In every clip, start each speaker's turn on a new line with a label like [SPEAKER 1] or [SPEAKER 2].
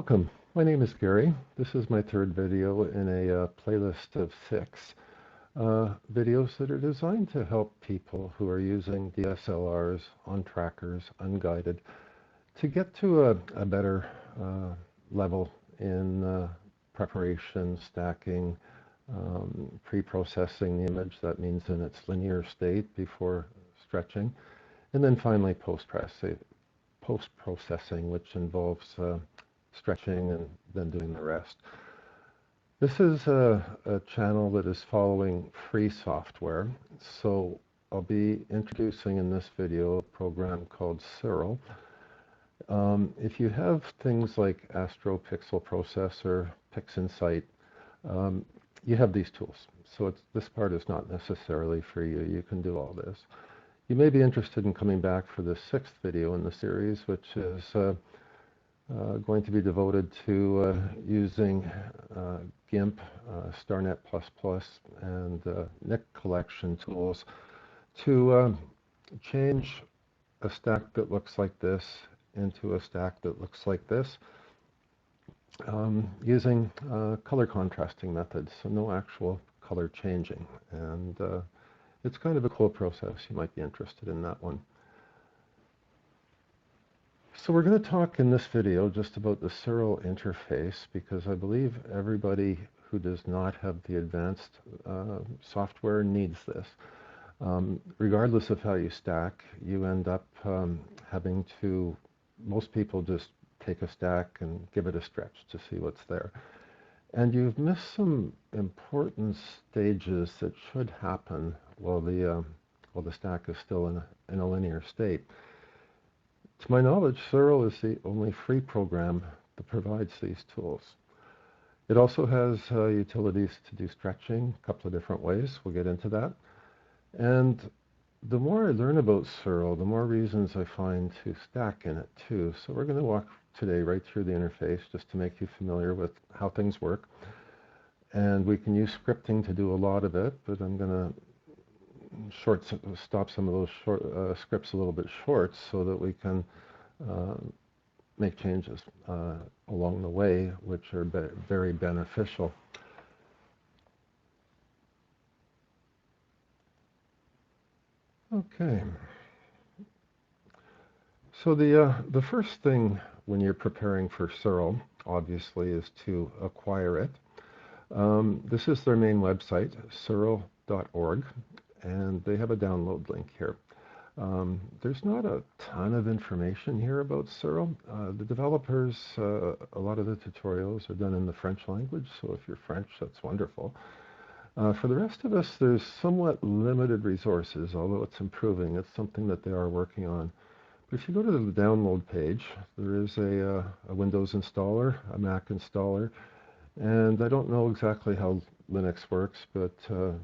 [SPEAKER 1] Welcome. My name is Gary. This is my third video in a playlist of 6 videos that are designed to help people who are using DSLRs on trackers, unguided, to get to a better level in preparation, stacking, pre-processing the image. That means in its linear state before stretching, and then finally post-processing, which involves stretching and then doing the rest. This is a channel that is following free software, so I'll be introducing in this video a program called Siril. If you have things like AstroPixel Processor, PixInsight, you have these tools. So this part is not necessarily for you. You can do all this. You may be interested in coming back for the 6th video in the series, which is going to be devoted to using GIMP, StarNet++, and NIC collection tools to change a stack that looks like this into a stack that looks like this using color contrasting methods, so no actual color changing. And it's kind of a cool process. You might be interested in that one. So we're going to talk in this video just about the Siril interface, because I believe everybody who does not have the advanced software needs this. Regardless of how you stack, you end up having to, most people just take a stack and give it a stretch to see what's there. And you've missed some important stages that should happen while the stack is still in a linear state. To my knowledge, Siril is the only free program that provides these tools. It also has utilities to do stretching, a couple of different ways. We'll get into that. And the more I learn about Siril, the more reasons I find to stack in it too. So we're going to walk today right through the interface just to make you familiar with how things work. And we can use scripting to do a lot of it, but I'm going to stop some of those scripts a little bit short so that we can make changes along the way, which are very beneficial. Okay. So the first thing when you're preparing for Siril, obviously, is to acquire it. This is their main website, siril.org. And they have a download link here. There's not a ton of information here about Siril. The developers, a lot of the tutorials are done in the French language, so if you're French, that's wonderful. For the rest of us, there's somewhat limited resources, although it's improving. It's something that they are working on. But if you go to the download page, there is a Windows installer, a Mac installer, and I don't know exactly how Linux works, but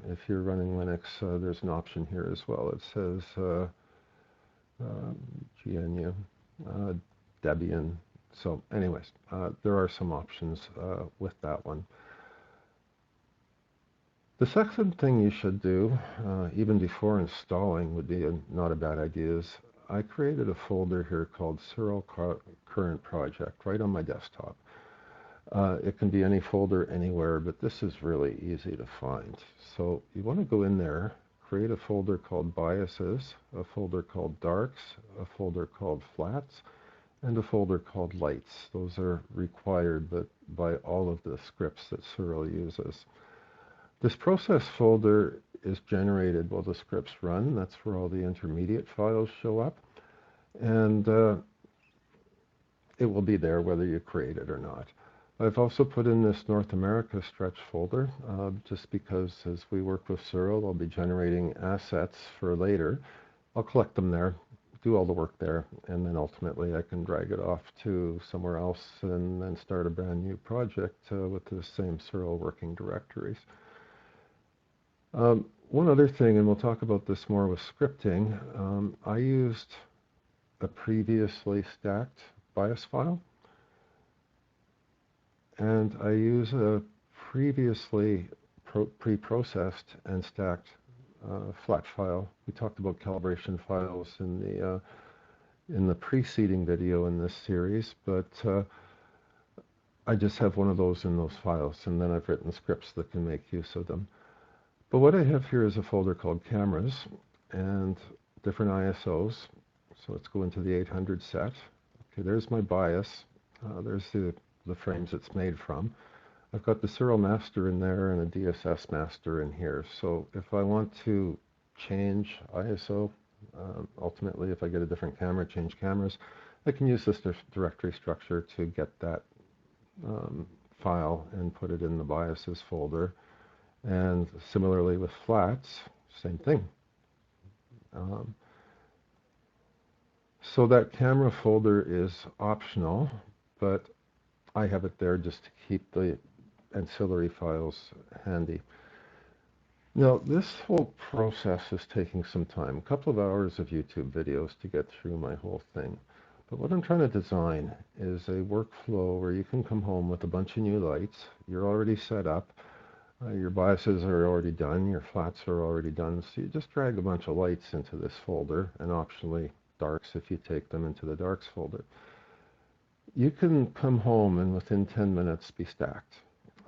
[SPEAKER 1] if you're running Linux, there's an option here as well. It says GNU, Debian. So anyways, there are some options with that one. The second thing you should do, even before installing, would be not a bad idea, is I created a folder here called Siril Current Project right on my desktop. It can be any folder anywhere, but this is really easy to find. So you want to go in there, create a folder called Biases, a folder called Darks, a folder called Flats, and a folder called Lights. Those are required by all of the scripts that Siril uses. This process folder is generated while the scripts run. That's where all the intermediate files show up. And it will be there whether you create it or not. I've also put in this North America stretch folder, just because as we work with Siril, I'll be generating assets for later. I'll collect them there, do all the work there, and then ultimately I can drag it off to somewhere else and then start a brand new project with the same Siril working directories. One other thing, and we'll talk about this more with scripting, I used a previously stacked bias file. And I use a previously pre-processed and stacked flat file. We talked about calibration files in the preceding video in this series, but I just have one of those in those files, and then I've written scripts that can make use of them. But what I have here is a folder called cameras and different ISOs. So let's go into the 800 set. Okay, there's my bias. There's the frames it's made from. I've got the serial master in there and a DSS master in here. So if I want to change ISO, ultimately if I get a different camera, change cameras, I can use this directory structure to get that file and put it in the biases folder. And similarly with flats, same thing. So that camera folder is optional, but I have it there just to keep the ancillary files handy. Now, this whole process is taking some time, a couple of hours of YouTube videos to get through my whole thing. But what I'm trying to design is a workflow where you can come home with a bunch of new lights. You're already set up. Your biases are already done. Your flats are already done. So you just drag a bunch of lights into this folder, and optionally darks if you take them into the darks folder. You can come home and within 10 minutes be stacked.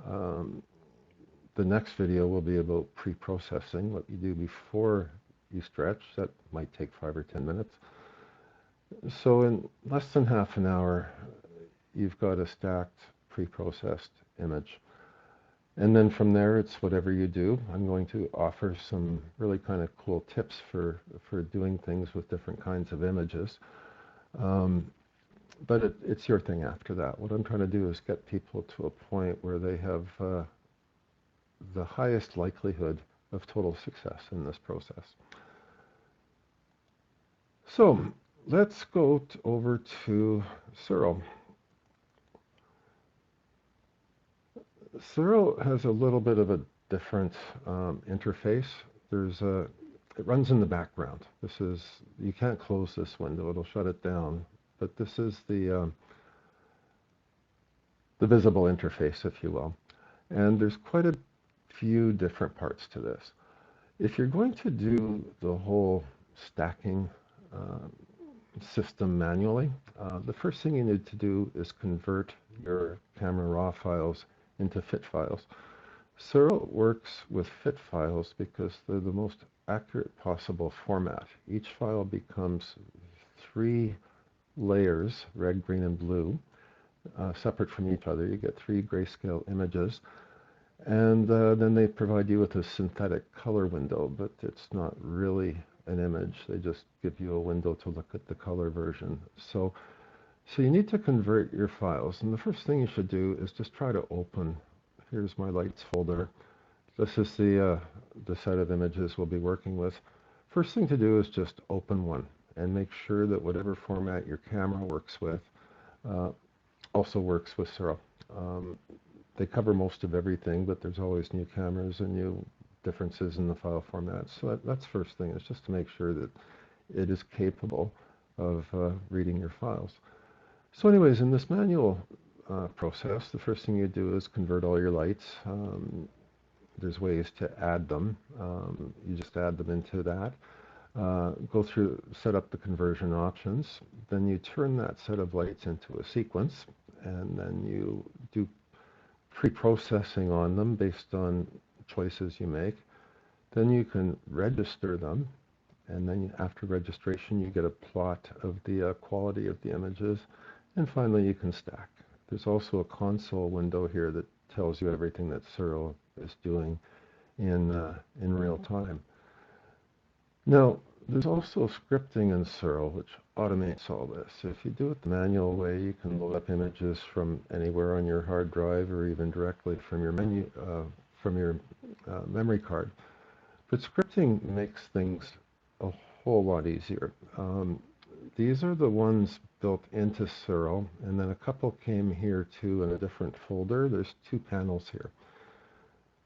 [SPEAKER 1] The next video will be about pre-processing, what you do before you stretch. That might take 5 or 10 minutes. So in less than half an hour, you've got a stacked, pre-processed image. And then from there, it's whatever you do. I'm going to offer some really kind of cool tips for doing things with different kinds of images. But it's your thing after that. What I'm trying to do is get people to a point where they have the highest likelihood of total success in this process. So let's go over to Siril. Siril has a little bit of a different interface. It runs in the background. You can't close this window, it'll shut it down. But this is the visible interface, if you will. And there's quite a few different parts to this. If you're going to do the whole stacking system manually, the first thing you need to do is convert your camera raw files into FIT files. Siril works with FIT files because they're the most accurate possible format. Each file becomes 3 layers, red, green, and blue, separate from each other. You get 3 grayscale images, and then they provide you with a synthetic color window, but it's not really an image. They just give you a window to look at the color version. So you need to convert your files, and the first thing you should do is just try to open. Here's my lights folder. This is the set of images we'll be working with. First thing to do is just open one and make sure that whatever format your camera works with also works with Siril. They cover most of everything, but there's always new cameras and new differences in the file formats. So that's first thing, is just to make sure that it is capable of reading your files. So anyways, in this manual process, the first thing you do is convert all your lights. There's ways to add them. You just add them into that. Go through, set up the conversion options. Then you turn that set of lights into a sequence, and then you do pre-processing on them based on choices you make. Then you can register them, and then after registration you get a plot of the quality of the images, and finally you can stack. There's also a console window here that tells you everything that Siril is doing in real time. Now, there's also scripting in Siril which automates all this. If you do it the manual way, you can load up images from anywhere on your hard drive or even directly from your memory card. But scripting makes things a whole lot easier. These are the ones built into Siril, and then a couple came here too in a different folder. There's 2 panels here.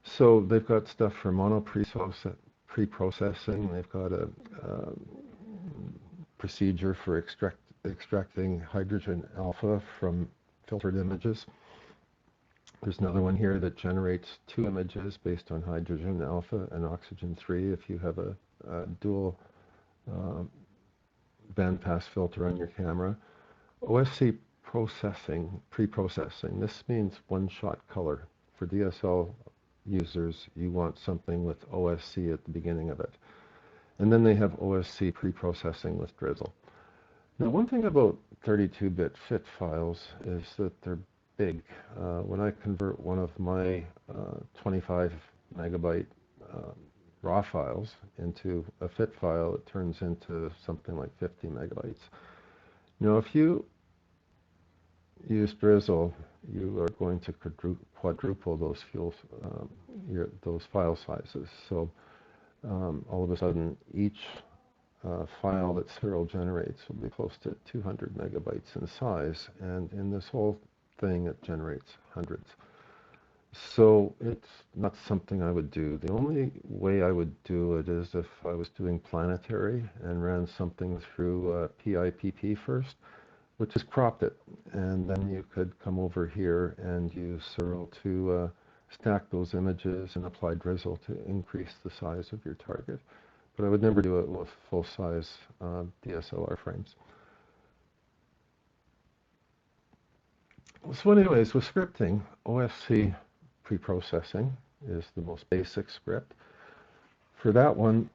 [SPEAKER 1] So they've got stuff for mono pre-processing. They've got a procedure for extracting hydrogen alpha from filtered images. There's another one here that generates 2 images based on hydrogen alpha and oxygen 3 if you have a dual bandpass filter on your camera. OSC preprocessing. This means one-shot color. For DSL users, you want something with OSC at the beginning of it. And then they have OSC preprocessing with Drizzle. Now, one thing about 32-bit FIT files is that they're big. When I convert one of my 25 megabyte raw files into a FIT file, it turns into something like 50 megabytes. Now, if you use Drizzle, you are going to quadruple those file sizes. So all of a sudden, each file that Siril generates will be close to 200 megabytes in size, and in this whole thing, it generates hundreds. So it's not something I would do. The only way I would do it is if I was doing planetary and ran something through PIPP first, which is cropped it, and then you could come over here and use Siril to stack those images and apply Drizzle to increase the size of your target. But I would never do it with full-size DSLR frames. So anyways, with scripting, OSC preprocessing is the most basic script. For that one,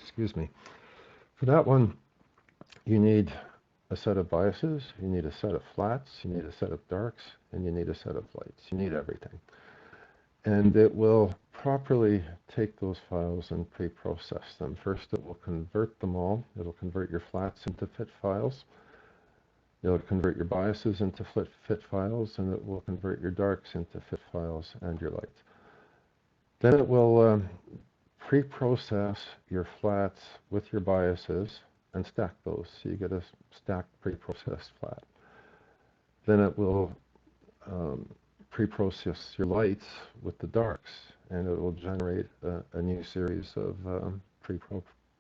[SPEAKER 1] excuse me, for that one, you need a set of biases, you need a set of flats, you need a set of darks, and you need a set of lights. You need everything. And it will properly take those files and pre-process them. First, it will convert them all. It'll convert your flats into FIT files. It'll convert your biases into FIT files, and it will convert your darks into FIT files and your lights. Then it will pre-process your flats with your biases and stack those, so you get a stacked pre-processed flat. Then it will pre-process your lights with the darks, and it will generate a new series of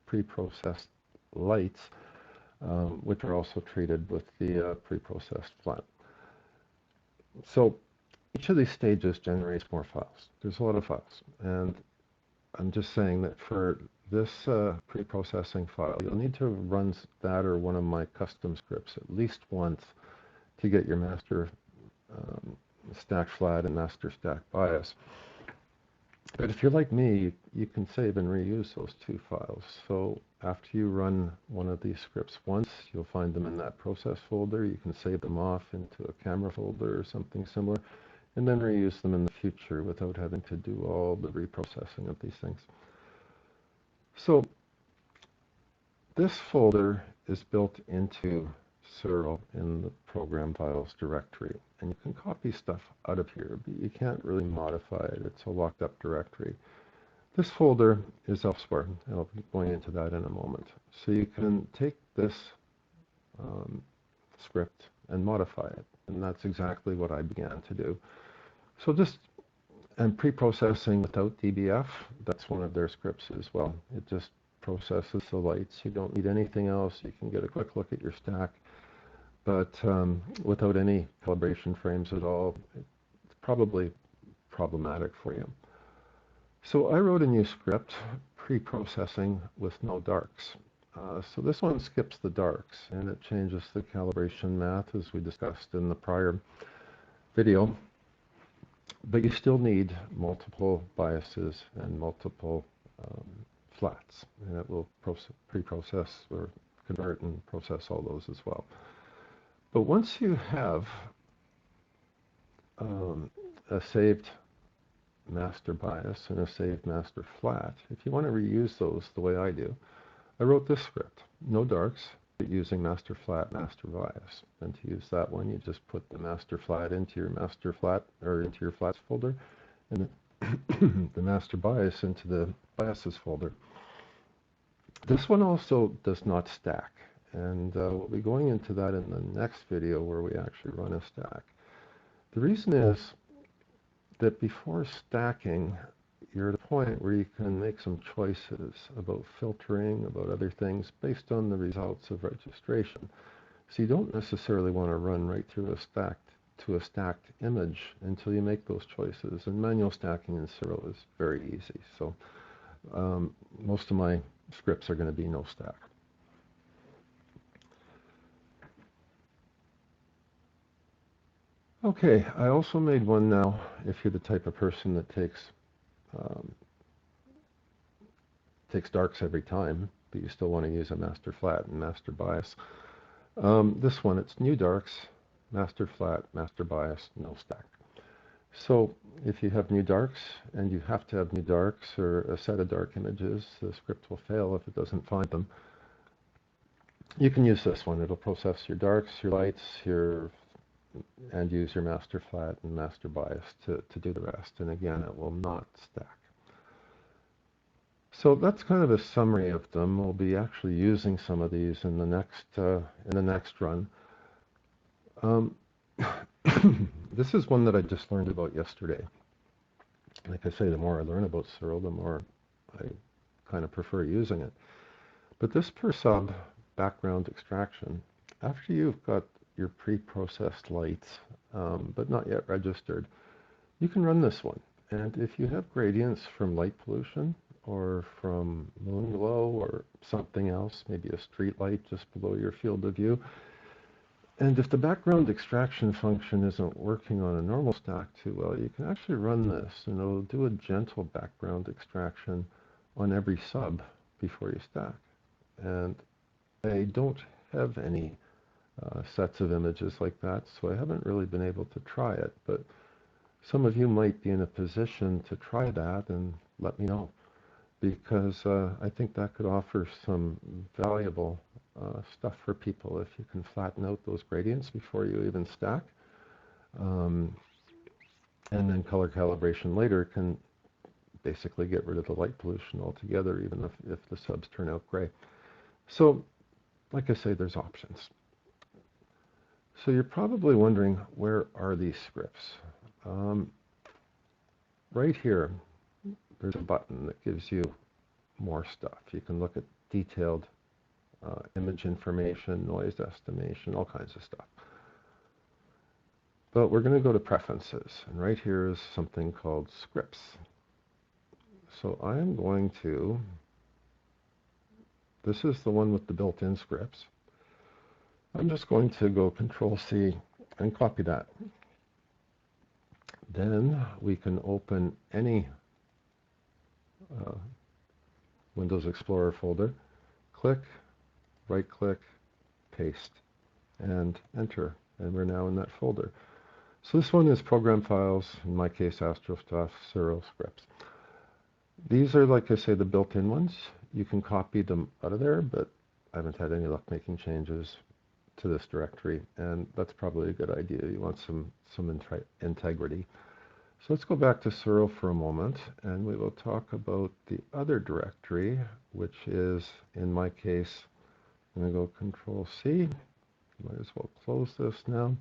[SPEAKER 1] pre-processed lights, which are also treated with the pre-processed flat. So each of these stages generates more files. There's a lot of files, and I'm just saying that for this pre-processing file, you'll need to run that or one of my custom scripts at least once to get your master stack flat and master stack bias. But if you're like me, you can save and reuse those two files. So after you run one of these scripts once, you'll find them in that process folder. You can save them off into a camera folder or something similar, and then reuse them in the future without having to do all the reprocessing of these things. So this folder is built into Siril in the program files directory, and you can copy stuff out of here, but you can't really modify it. It's a locked up directory. This folder is elsewhere, and I'll be going into that in a moment. So you can take this script and modify it, and that's exactly what I began to do. So and pre-processing without DBF, that's one of their scripts as well. It just processes the lights. You don't need anything else. You can get a quick look at your stack, but without any calibration frames at all, it's probably problematic for you. So I wrote a new script, pre-processing with no darks. So this one skips the darks, and it changes the calibration math as we discussed in the prior video. But you still need multiple biases and multiple flats, and it will pre-process or convert and process all those as well. But once you have a saved master bias and a saved master flat, if you want to reuse those the way I do, I wrote this script, no darks, but using master flat, master bias. And to use that one, you just put the master flat into your master flat, or into your flats folder, and the master bias into the biases folder. This one also does not stack, and we'll be going into that in the next video where we actually run a stack. The reason is that before stacking, you're at a point where you can make some choices about filtering, about other things based on the results of registration. So you don't necessarily want to run right through a stacked image until you make those choices. And manual stacking in Siril is very easy. So most of my scripts are going to be no stack. Okay, I also made one now if you're the type of person that um, takes darks every time, but you still want to use a master flat and master bias. This one, it's new darks, master flat, master bias, no stack. So if you have new darks and you have to have new darks or a set of dark images, the script will fail if it doesn't find them. You can use this one. It'll process your darks, your lights, and use your master flat and master bias to do the rest. And again, it will not stack. So that's kind of a summary of them. We'll be actually using some of these in the next run. Um, this is one that I just learned about yesterday. Like I say, the more I learn about Siril, the more I kind of prefer using it. But this per sub background extraction, after you've got your pre-processed lights, but not yet registered, you can run this one. And if you have gradients from light pollution or from moon glow or something else, maybe a street light just below your field of view, and if the background extraction function isn't working on a normal stack too well, you can actually run this and it'll do a gentle background extraction on every sub before you stack. And I don't have any sets of images like that, so I haven't really been able to try it. But some of you might be in a position to try that and let me know, because I think that could offer some valuable stuff for people if you can flatten out those gradients before you even stack. Um, and then color calibration later can basically get rid of the light pollution altogether, even if the subs turn out gray. So, like I say, there's options. So you're probably wondering, where are these scripts? Um, right here, there's a button that gives you more stuff. You can look at detailed image information, noise estimation, all kinds of stuff. But we're going to go to preferences, and right here is something called scripts. So I am going to, this is the one with the built-in scripts. I'm just going to go Control C and copy that. Then we can open any Windows Explorer folder, click, right-click, paste, and enter. And we're now in that folder. So this one is program files, in my case, astrophotography, Siril scripts. These are, like I say, the built-in ones. You can copy them out of there, but I haven't had any luck making changes to this directory, and that's probably a good idea. You want some integrity. So let's go back to Siril for a moment, and we will talk about the other directory, which is, in my case, I'm going to go Control C. Might as well close this now.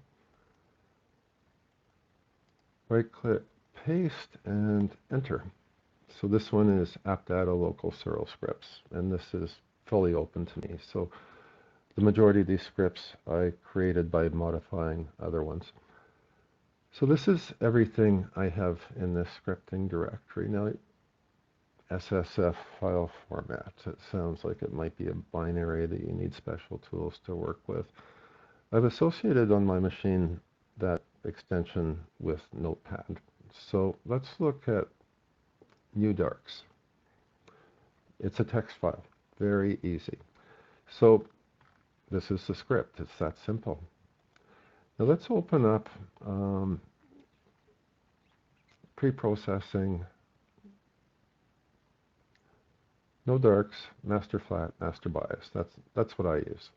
[SPEAKER 1] Right-click, paste, and enter. So this one is AppData local Siril scripts, and this is fully open to me. So the majority of these scripts I created by modifying other ones. So this is everything I have in this scripting directory. Now, SSF file format. It sounds like it might be a binary that you need special tools to work with. I've associated on my machine that extension with Notepad. So let's look at new darks. It's a text file, very easy. So this is the script, it's that simple. Now let's open up Preprocessing, no darks, master flat, master bias. That's what I use.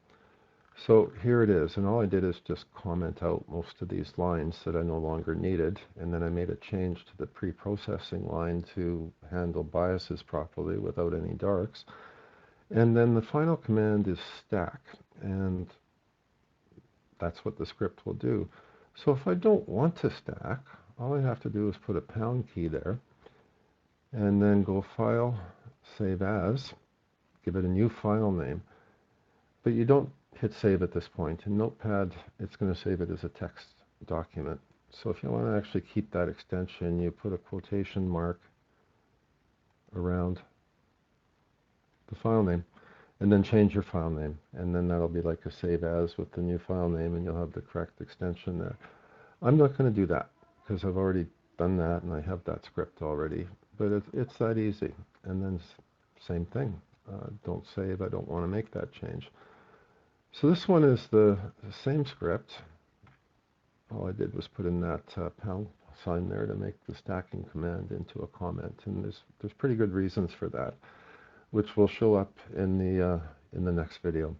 [SPEAKER 1] So here it is, and all I did is just comment out most of these lines that I no longer needed, and then I made a change to the pre-processing line to handle biases properly without any darks. And then the final command is stack, and that's what the script will do. So if I don't want to stack, all I have to do is put a pound key there, and then go File, Save As, give it a new file name. But you don't hit save at this point. In Notepad, it's going to save it as a text document. So if you want to actually keep that extension, you put a quotation mark around the file name, and then change your file name. And then that'll be like a save as with the new file name, and you'll have the correct extension there. I'm not going to do that because I've already done that and I have that script already. But it's that easy. And then same thing. Don't save. I don't want to make that change. So this one is the same script. All I did was put in that pound sign there to make the stacking command into a comment. And there's pretty good reasons for that, which will show up in the next video.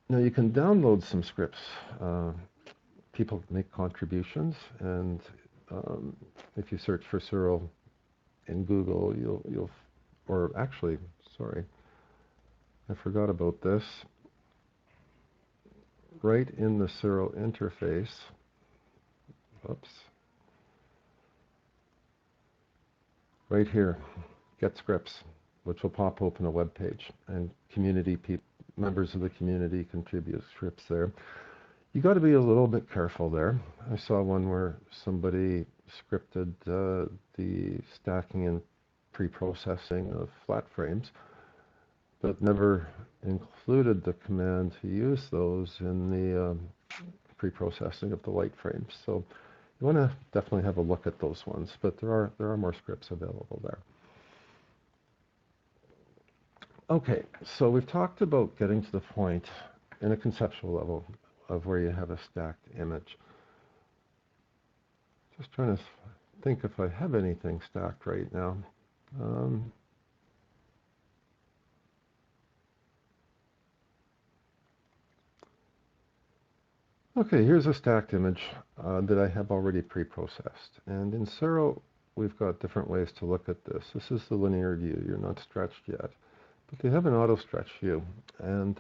[SPEAKER 1] Now you can download some scripts. People make contributions, and if you search for Siril in Google, you'll or actually, sorry, I forgot about this. Right in the Siril interface, oops, right here, get scripts, which will pop open a web page, and members of the community contribute scripts there. You got to be a little bit careful there. I saw one where somebody scripted the stacking and pre-processing of flat frames, but never included the command to use those in the pre-processing of the light frames. So you want to definitely have a look at those ones, but there are more scripts available there. Okay, so we've talked about getting to the point in a conceptual level of where you have a stacked image. Just trying to think if I have anything stacked right now. Okay, here's a stacked image that I have already pre-processed. And in Siril, we've got different ways to look at this. This is the linear view. You're not stretched yet. But they have an auto stretch view. And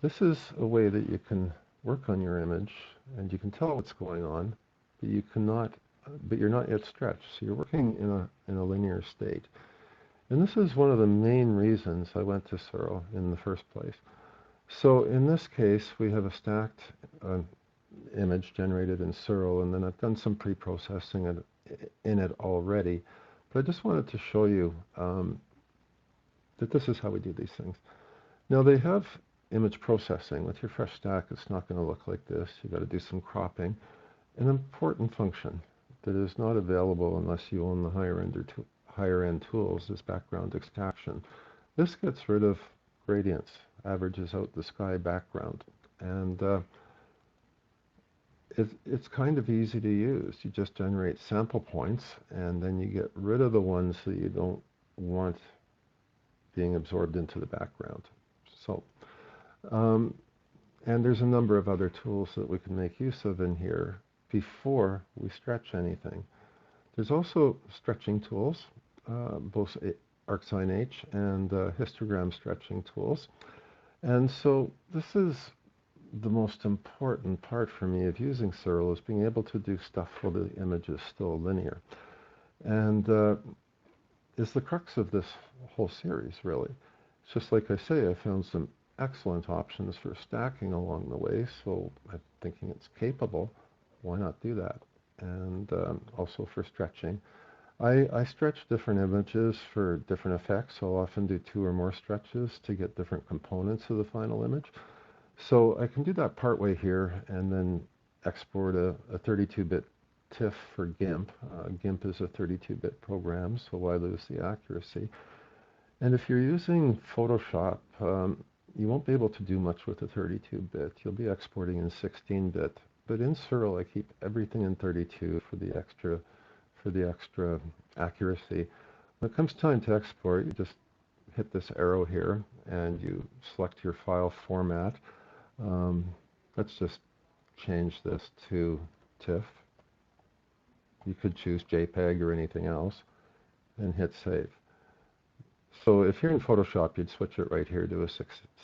[SPEAKER 1] this is a way that you can work on your image, and you can tell what's going on, but you're not yet stretched. So you're working in a linear state. And this is one of the main reasons I went to Siril in the first place. So in this case, we have a stacked image generated in Siril, and then I've done some pre-processing in it already. But I just wanted to show you that this is how we do these things. Now they have image processing. With your fresh stack, it's not going to look like this. You've got to do some cropping. An important function that is not available unless you own the higher end tools is background extraction. This gets rid of gradients, averages out the sky background, and it's kind of easy to use. You just generate sample points, and then you get rid of the ones that you don't want being absorbed into the background. So, and there's a number of other tools that we can make use of in here before we stretch anything. There's also stretching tools, both ArcSine H and histogram stretching tools. And so this is the most important part for me of using Siril, is being able to do stuff while the image is still linear. And is the crux of this whole series, really. It's just like I say, I found some excellent options for stacking along the way, so I'm thinking it's capable. Why not do that? And also for stretching. I stretch different images for different effects. I'll often do 2 or more stretches to get different components of the final image. So I can do that partway here and then export a 32-bit TIFF for GIMP. GIMP is a 32-bit program, so why lose the accuracy? And if you're using Photoshop, you won't be able to do much with a 32-bit. You'll be exporting in 16-bit. But in Siril, I keep everything in 32 for the extra accuracy. When it comes time to export, you just hit this arrow here and you select your file format. Let's just change this to TIFF. You could choose JPEG or anything else and hit save. So if you're in Photoshop, you'd switch it right here to a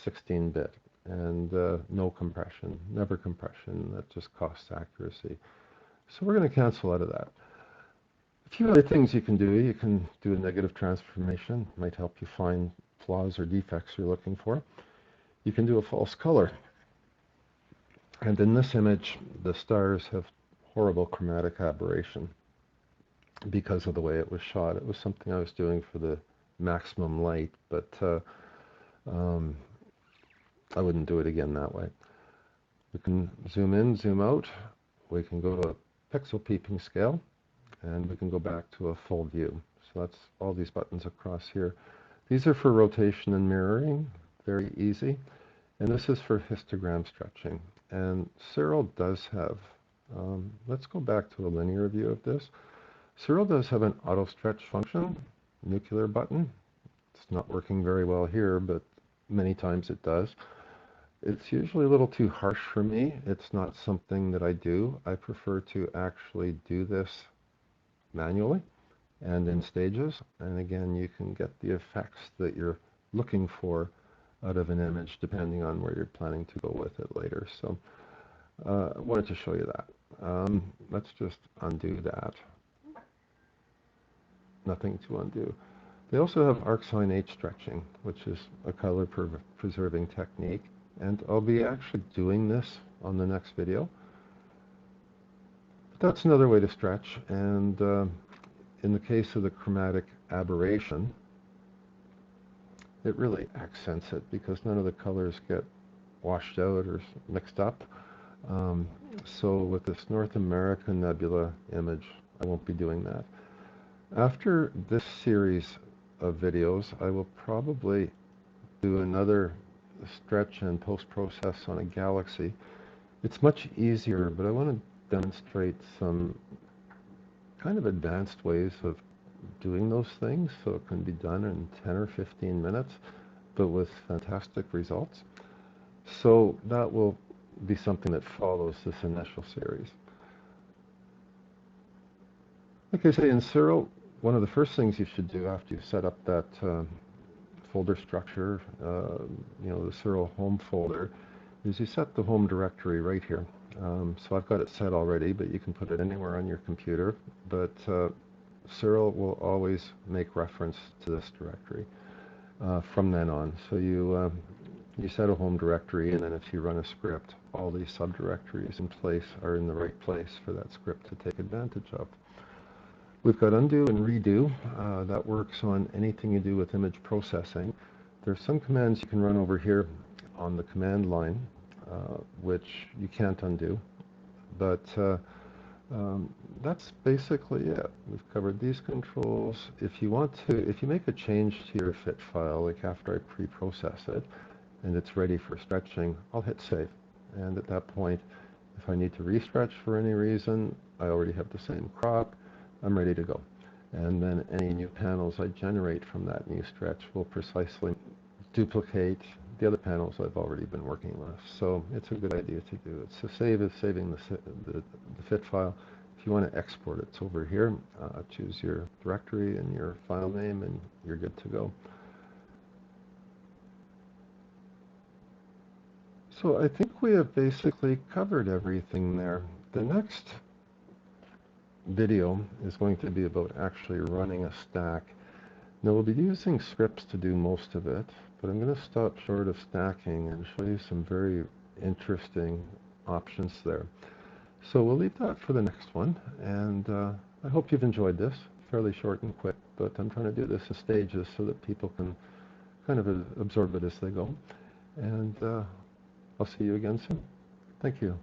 [SPEAKER 1] 16-bit and no compression, never compression. That just costs accuracy. So we're going to cancel out of that. A few other things you can do. You can do a negative transformation. It might help you find flaws or defects you're looking for. You can do a false color. And in this image, the stars have horrible chromatic aberration because of the way it was shot. It was something I was doing for the maximum light, but I wouldn't do it again that way. We can zoom in, zoom out. We can go to a pixel peeping scale, and we can go back to a full view. So that's all these buttons across here. These are for rotation and mirroring, very easy. And this is for histogram stretching. And Siril does have, let's go back to a linear view of this. Siril does have an auto stretch function, nuclear button. It's not working very well here, but many times it does. It's usually a little too harsh for me. It's not something that I do. I prefer to actually do this manually and in stages. And again, you can get the effects that you're looking for out of an image depending on where you're planning to go with it later. So I wanted to show you that. Let's just undo that. Nothing to undo. They also have arcsine H stretching, which is a color preserving technique. And I'll be actually doing this on the next video. But that's another way to stretch. And in the case of the chromatic aberration, it really accents it because none of the colors get washed out or mixed up. So with this North American nebula image, I won't be doing that. After this series of videos, I will probably do another stretch and post-process on a galaxy. It's much easier, but I want to demonstrate some kind of advanced ways of doing those things so it can be done in 10 or 15 minutes, but with fantastic results. So that will be something that follows this initial series. Like I say, in Siril, one of the first things you should do after you've set up that folder structure, you know, the Siril home folder, is you set the home directory right here. So I've got it set already, but you can put it anywhere on your computer. But Siril will always make reference to this directory from then on. So you set a home directory, and then if you run a script, all these subdirectories in place are in the right place for that script to take advantage of. We've got undo and redo. That works on anything you do with image processing. There's some commands you can run over here on the command line, which you can't undo. But that's basically it. We've covered these controls. If you want to, if you make a change to your fit file, like after I pre-process it, and it's ready for stretching, I'll hit save. And at that point, if I need to restretch for any reason, I already have the same crop. I'm ready to go. And then any new panels I generate from that new stretch will precisely duplicate the other panels I've already been working with. So it's a good idea to do it. So save is saving the fit file. If you want to export it, it's over here. Choose your directory and your file name, and you're good to go. So I think we have basically covered everything there. The next video is going to be about actually running a stack. Now we'll be using scripts to do most of it, but I'm going to stop short of stacking and show you some very interesting options there. So we'll leave that for the next one, and I hope you've enjoyed this. Fairly short and quick, but I'm trying to do this in stages so that people can kind of absorb it as they go. And I'll see you again soon. Thank you.